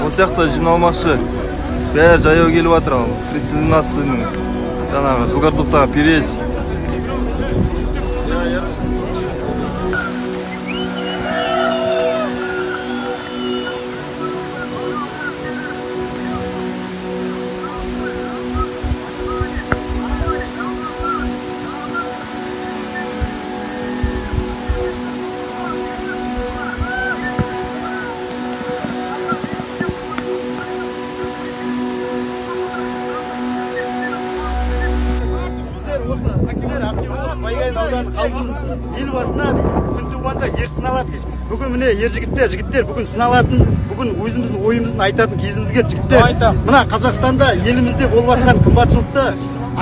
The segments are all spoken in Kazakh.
Осяқта жиналмақшы. Бәрі жаяу келіп жатыр ал. Присоединасының жаңағы Жылғардықтағы перез. Ел басына күн туғанда ер сыналады дейді. Бүгін міне ер жігіттер бүгін сыналатынымыз, бүгін өзіміздің ойымызды айтатын кезіміз келді жігіттер. Мына Қазақстанда елімізде болып жатқан қымбатшылықты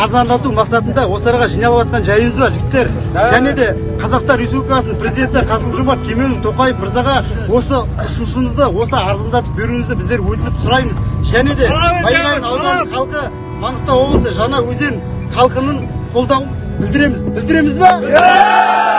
азандату мақсатында осы араға жиналып жатқан жайымыз бар жігіттер. Және де Қазақстан Республикасының президенті Қасым-Жомарт Кемелұлы-Тоқаев мырзаға осы ұсынысымызды, осы арзандатып беруіңізді біздер өтініп сұраймыз. Және де Байғанин ауданының халқы, Маңғыстау облысы Жаңаөзен халқының қолдауын білдіреміз ба?